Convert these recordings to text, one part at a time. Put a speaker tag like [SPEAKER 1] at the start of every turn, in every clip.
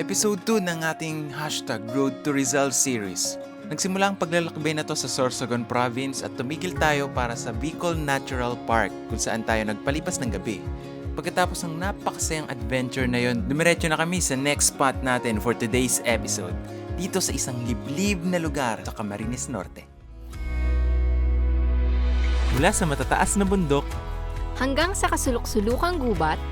[SPEAKER 1] Episode 2 ng ating hashtag Road to Rizal series. Nagsimula ang paglalakbay na to sa Sorsogon Province at tumigil tayo para sa Bicol Natural Park kung saan tayo nagpalipas ng gabi. Pagkatapos ng napakasayang adventure na yon, dumiretso na kami sa next spot natin for today's episode. Dito sa isang liblib na lugar sa Camarines Norte. Mula sa matataas na bundok,
[SPEAKER 2] hanggang sa kasulok-sulukang gubat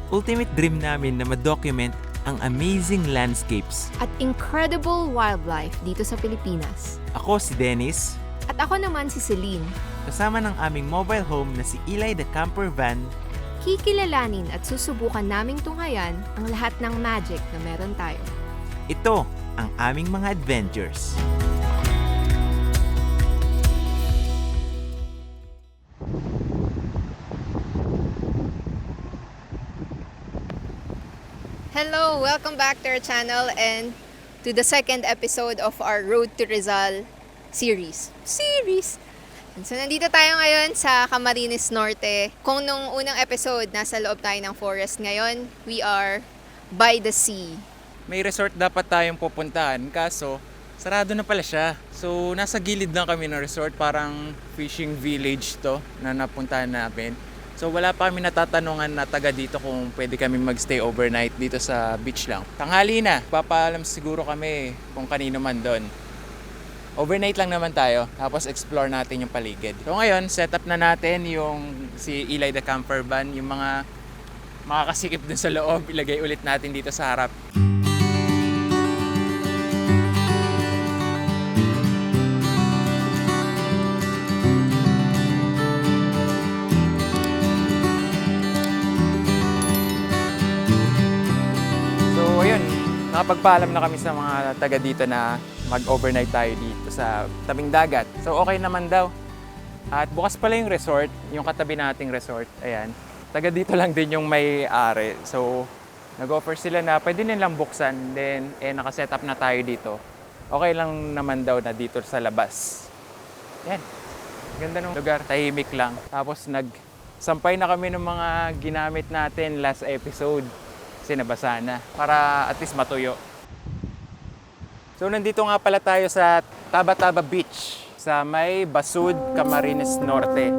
[SPEAKER 1] ultimate dream namin na ma-document ang amazing landscapes.
[SPEAKER 2] at incredible wildlife dito sa Pilipinas.
[SPEAKER 1] Ako si Dennis,
[SPEAKER 2] At ako naman si Celine,
[SPEAKER 1] kasama ng aming mobile home na si Eli the Camper Van.
[SPEAKER 2] kikilalanin at susubukan naming tunghayan ang lahat ng magic na meron tayo.
[SPEAKER 1] Ito ang aming mga adventures.
[SPEAKER 2] Hello! Welcome back to our channel and to the second episode of our Road to Rizal series. So, nandito tayo ngayon sa Camarines Norte. Kung nung unang episode, nasa loob tayo ng forest, ngayon, we are by the sea.
[SPEAKER 1] May resort dapat tayong pupuntahan, kaso sarado na pala siya. So nasa gilid lang kami ng resort, parang fishing village to na napuntahan namin. So wala pa kami natatanungan na taga dito kung pwede kami magstay overnight dito sa beach lang. Tanghali na, papaalam siguro kami kung kanino man doon. Overnight lang naman tayo, tapos explore natin yung paligid. So ngayon, set up na natin yung si Eli the Camper Van, yung mga makakasikip dun sa loob, ilagay ulit natin dito sa harap. So ayun, nakapagpaalam na kami sa mga taga dito na mag-overnight tayo dito sa tabing dagat. So okay naman daw. At bukas pala yung resort, yung katabi nating resort. Ayan. Taga dito lang din yung may-ari. So nag-offer sila na pwede nilang buksan. Then nakaset up na tayo dito. Okay lang naman daw na dito sa labas. Yan. Ganda ng lugar. Tahimik lang. Tapos nagsampay na kami ng mga ginamit natin last episode. Kasi nabasa na. Para at least matuyo. So nandito nga pala tayo sa Taba-Taba Beach sa may Basud, Camarines Norte.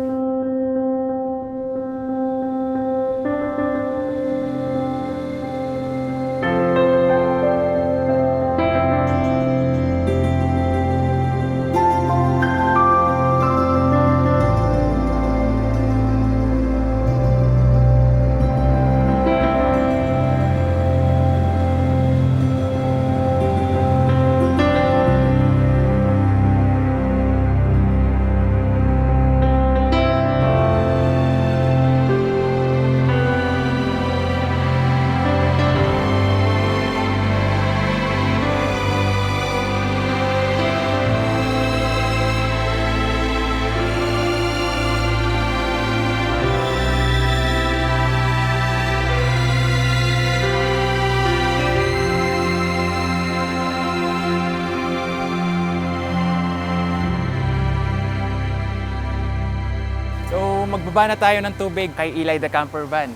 [SPEAKER 1] So magbaba na tayo ng tubig kay Eli the Camper Van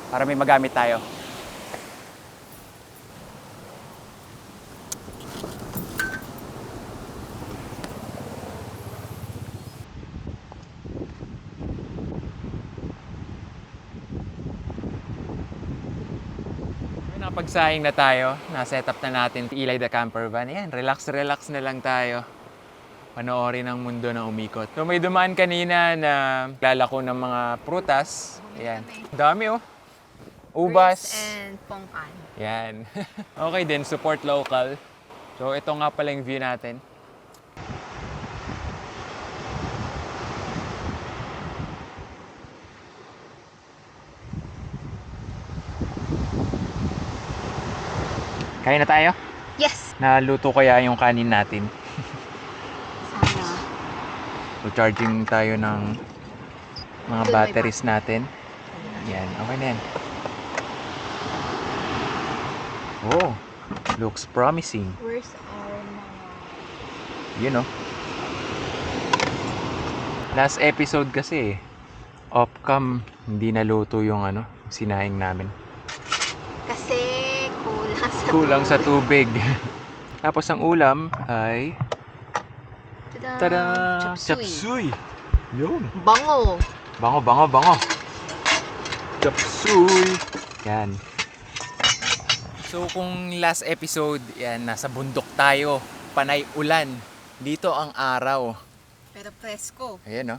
[SPEAKER 1] para may magamit tayo. Nakapagsaing na tayo, na-set up na natin Eli the Camper Van. Ayan, relax na lang tayo. Panoorin ang mundo na umikot. So may dumaan kanina na lalako ng mga prutas. Ayan. Dami oh. Ubas.
[SPEAKER 2] and pongkan.
[SPEAKER 1] Yan. Okay din, support local. So ito nga pala yung view natin. Kain na tayo?
[SPEAKER 2] Yes!
[SPEAKER 1] Naluto kaya yung kanin natin.
[SPEAKER 2] Sana.
[SPEAKER 1] So charging tayo ng mga
[SPEAKER 2] Doon may
[SPEAKER 1] batteries natin. Yan, okay na yan. Oh, looks promising.
[SPEAKER 2] Where's our mga...
[SPEAKER 1] You know. Last episode kasi, off-cam, hindi naluto yung sinaing namin.
[SPEAKER 2] Kasi kulang
[SPEAKER 1] Kulang sa tubig. Tapos ang ulam ay... Tada! Chapsuy! Yun!
[SPEAKER 2] Bango!
[SPEAKER 1] Bango! Chapsuy! Yan. So kung last episode, yan, nasa bundok tayo. Panay ulan. Dito ang araw.
[SPEAKER 2] Pero presko.
[SPEAKER 1] Ayan, no?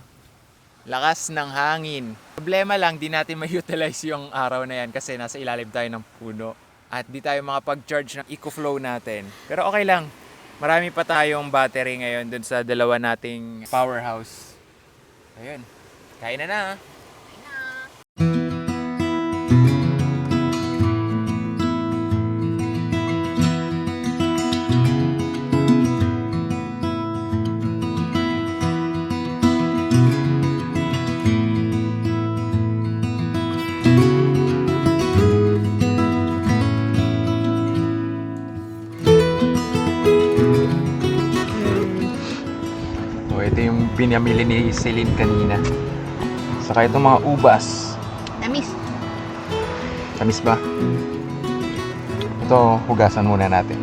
[SPEAKER 1] Lakas ng hangin. Problema lang, di natin ma-utilize yung araw na yan kasi nasa ilalim tayo ng puno. At di tayo makapag-charge ng eco-flow natin. Pero okay lang. Marami pa tayong battery ngayon dun sa dalawa nating powerhouse. Ayun. Kain na na. So, ito yung pinamili ni Celine kanina. Saka itong mga ubas.
[SPEAKER 2] Tamis.
[SPEAKER 1] Tamis ba? Ito, hugasan muna natin.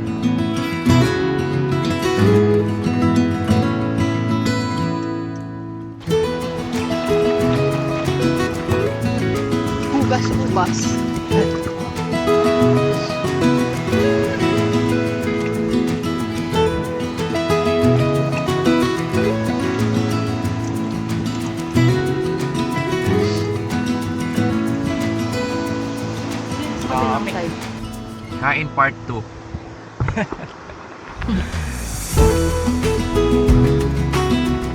[SPEAKER 2] Ubas.
[SPEAKER 1] Kain part 2.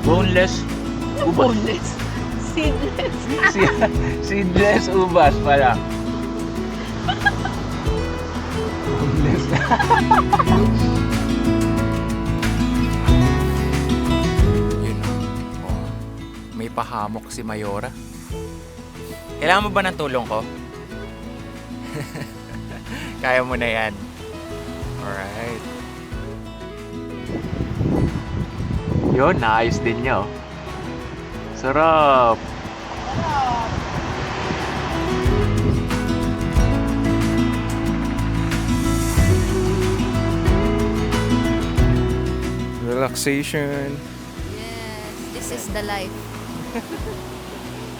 [SPEAKER 1] Boneless ubas.
[SPEAKER 2] Seedless.
[SPEAKER 1] Seedless ubas pala. Boneless. Yun. Oh. May pahamok si Mayora. Kailangan mo ba ng tulong ko? Kaya mo na yan. Alright. Yun, naayos din niya. Oh. Sarap! Relaxation.
[SPEAKER 2] Yes, this is the life.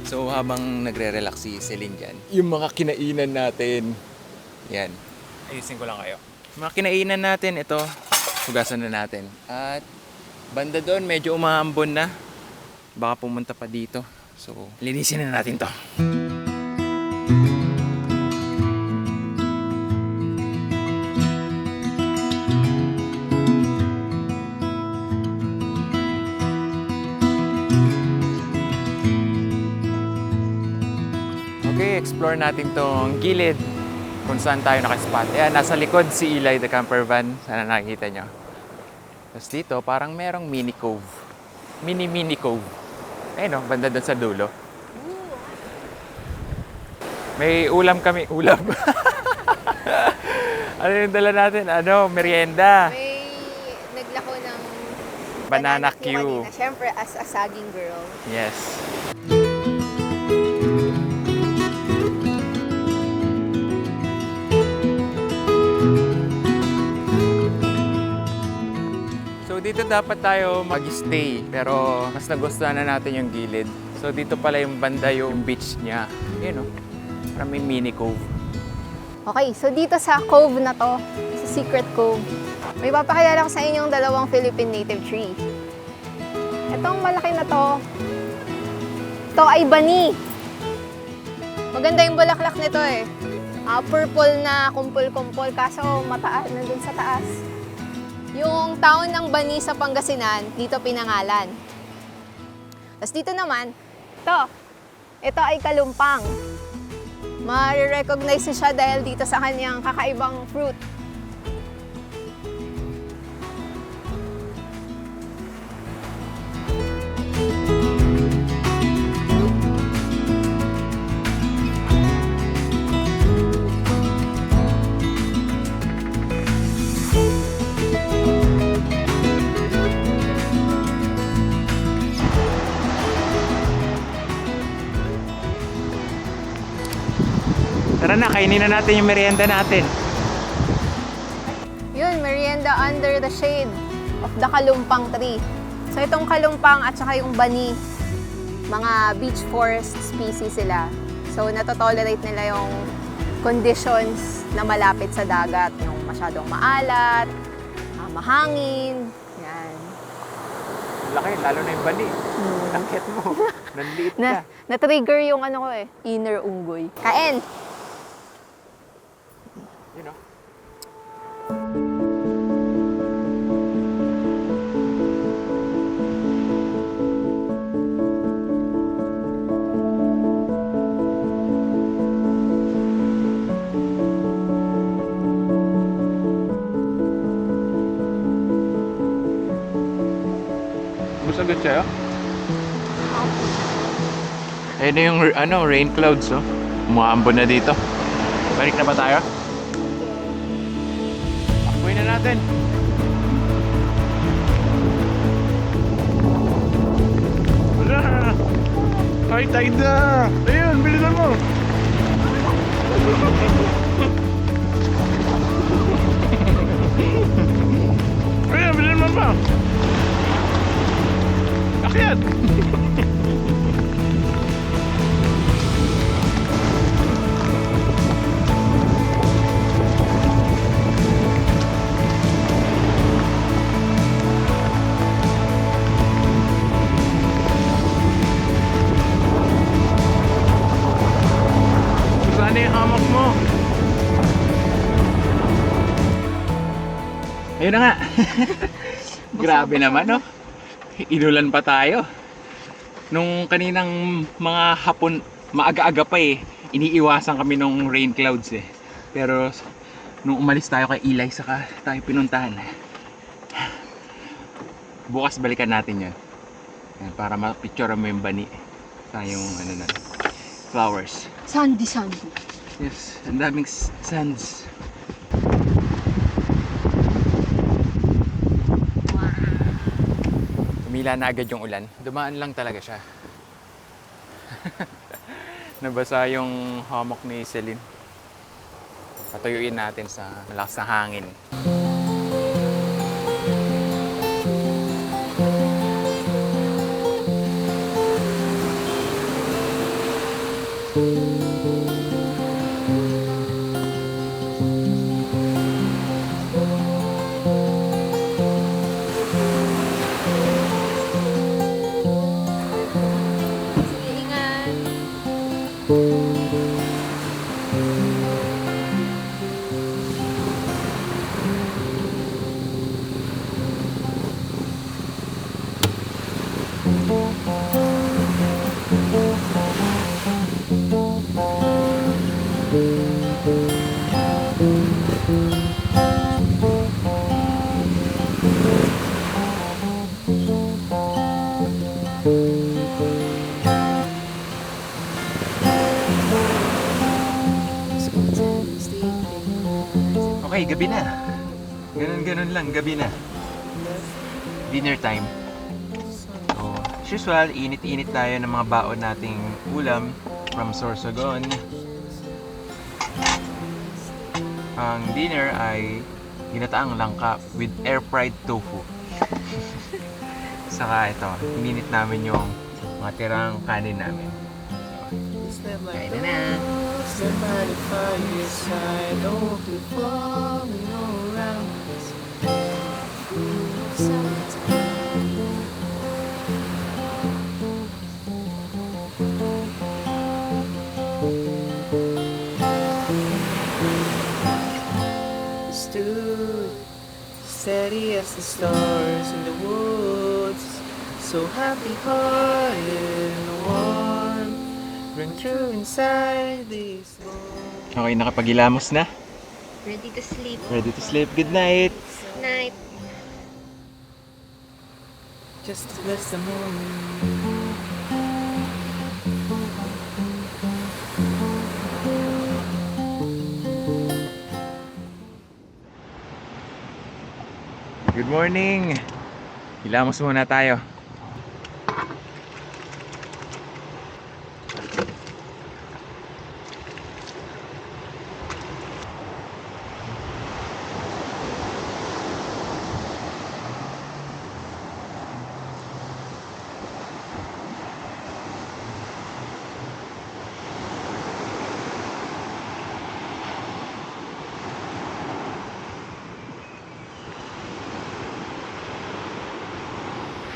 [SPEAKER 1] So habang nagre-relax si Celine dyan, yung mga kinainan natin, yan. Ayusin ko lang kayo. Mga kinainan natin, ito, hugasan na natin. At banda doon, medyo umaambon na. Baka pumunta pa dito. So, linisin na natin to. Okay, explore natin tong gilid kung saan tayo nakaspot. Ayan, nasa likod si Eli the camper van. Sana nakikita nyo. Tapos dito, parang merong mini cove. Mini cove. Ayun o, banda doon sa dulo. May ulam kami. Ulam. Ano yung dala natin? Ano, merienda.
[SPEAKER 2] May naglako ng
[SPEAKER 1] Banana Q.
[SPEAKER 2] kanina. Siyempre, as a saging girl.
[SPEAKER 1] Yes. So dito dapat tayo mag-stay, pero mas nagustuhan na natin yung gilid. So dito pala yung banda yung beach niya. Yun o, parang may mini cove.
[SPEAKER 2] Okay, so dito sa cove na to, sa Secret Cove, may papakilala ko sa inyong dalawang Philippine native tree. Itong malaki na to ay bani. Maganda yung bulaklak nito eh. Purple na kumpul-kumpul, kaso mataas, nandun sa taas. Yung town ng Bani sa Pangasinan, dito pinangalan. Tapos dito naman, ito ay kalumpang. Ma-recognize siya dahil dito sa kanyang kakaibang fruit.
[SPEAKER 1] Tara na, kainin na natin yung merienda natin.
[SPEAKER 2] Yun, merienda under the shade of the kalumpang tree. So itong kalumpang at saka yung bani, mga beach forest species sila. So natotolerate nila yung conditions na malapit sa dagat, yung masyadong maalat, mahangin, yan.
[SPEAKER 1] Laki, lalo na yung bali. Langkit mo. Nanliit ka.
[SPEAKER 2] Na-trigger yung ano ko inner unggoy. Kain!
[SPEAKER 1] You know? Sagot sa'yo? Ayun na yung rain clouds, oh. Umuambon na dito. Balik na ba tayo? Takbuhin na natin. Wala! Ay, tide na! Ayun, bilisan mo! Ayun, bilisan mo pa! Akyat! Saan yung hammock mo? Ayun na nga. Grabe naman, no? Inulan pa tayo. Nung kaninang mga hapon, maaga-aga pa iniiwasan kami nung rain clouds Pero nung umalis tayo kay Eli, saka tayo pinuntahan. Bukas balikan natin yun. Yan, para ma-picture mo yung bani. Sa yung flowers.
[SPEAKER 2] Sandy.
[SPEAKER 1] Yes, ang daming sands. Tumila na agad yung ulan. Dumaan lang talaga siya. Nabasa yung hammock ni Celine. Patuyuin natin sa malakas na hangin. Okay, gabi na. Ganun lang, gabi na. Dinner time. So, as usual, init-init tayo ng mga baon nating ulam from Sorsogon. Ang dinner ay ginataang langka with air-fried tofu. Saka ito, ininit namin yung mga tirang kanin namin. So, kain na na!
[SPEAKER 3] Stand by the fireside, don't be falling around. Stood steady as the stars in the woods, so happy-hearted and warm. Bring true inside these walls.
[SPEAKER 1] Okay, nakapagilamos na.
[SPEAKER 2] Ready to sleep.
[SPEAKER 1] Ready to sleep. Good night!
[SPEAKER 2] Night.
[SPEAKER 3] Just to bless the moon.
[SPEAKER 1] Good morning! Hilamos muna tayo.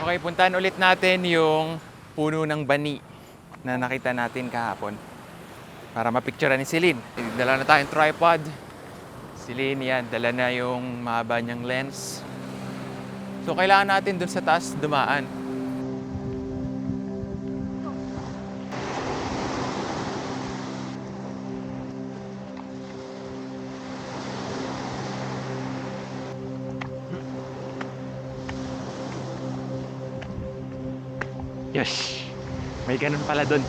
[SPEAKER 1] Okay, puntahan ulit natin yung puno ng bani na nakita natin kahapon para mapicturean ni Celine. Dala na tayong tripod. Celine, yan, dala na yung mahaba niyang lens. So, kailangan natin dun sa taas dumaan. Yes! May ganun pala dun.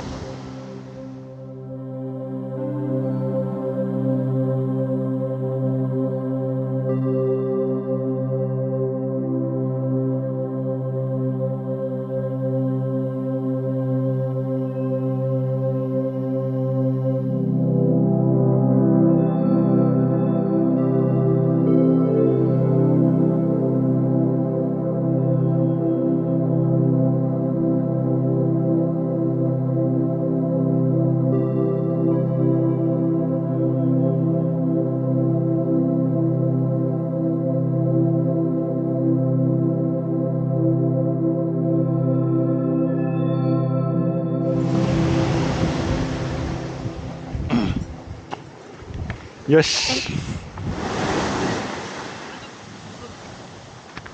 [SPEAKER 1] Yes!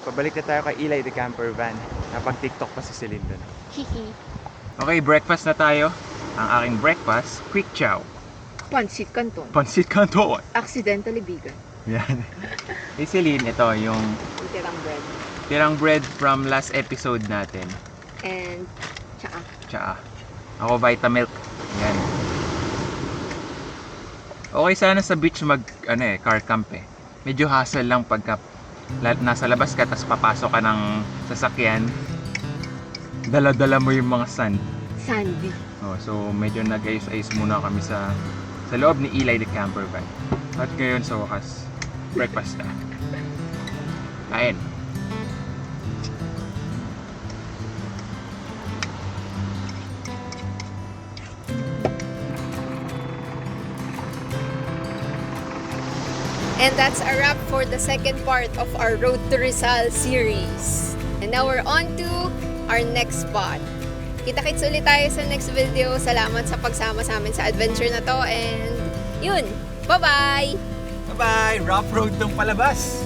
[SPEAKER 1] Pabalik na tayo kay Eli the camper van. Napag-TikTok pa si Celine dun. Okay, breakfast na tayo. Ang aking breakfast, quick chow.
[SPEAKER 2] Pansit Canton.
[SPEAKER 1] Pansit Canton.
[SPEAKER 2] Accidentally vegan.
[SPEAKER 1] Yan. Hey Celine, ito yung
[SPEAKER 2] Tirang bread.
[SPEAKER 1] tirang bread from last episode natin.
[SPEAKER 2] And tsaa.
[SPEAKER 1] Tsaa. Ako Vitamilk. Yan. Okay sana sa beach car camp eh. Medyo hassle lang pagka nasa labas ka tapos papasok ka ng sasakyan. Dala-dala mo yung mga sand.
[SPEAKER 2] Sandy.
[SPEAKER 1] Oh, so medyo nag-ayos-ayos muna kami sa loob ni Eli the camper van. At ngayon sa wakas, breakfast na. Kain.
[SPEAKER 2] And that's a wrap for the second part of our Road to Rizal series. And now we're on to our next spot. Kita-kits ulit tayo sa next video. Salamat sa pagsama sa amin sa adventure na to. And yun, bye-bye!
[SPEAKER 1] Bye-bye! Rough road tong palabas!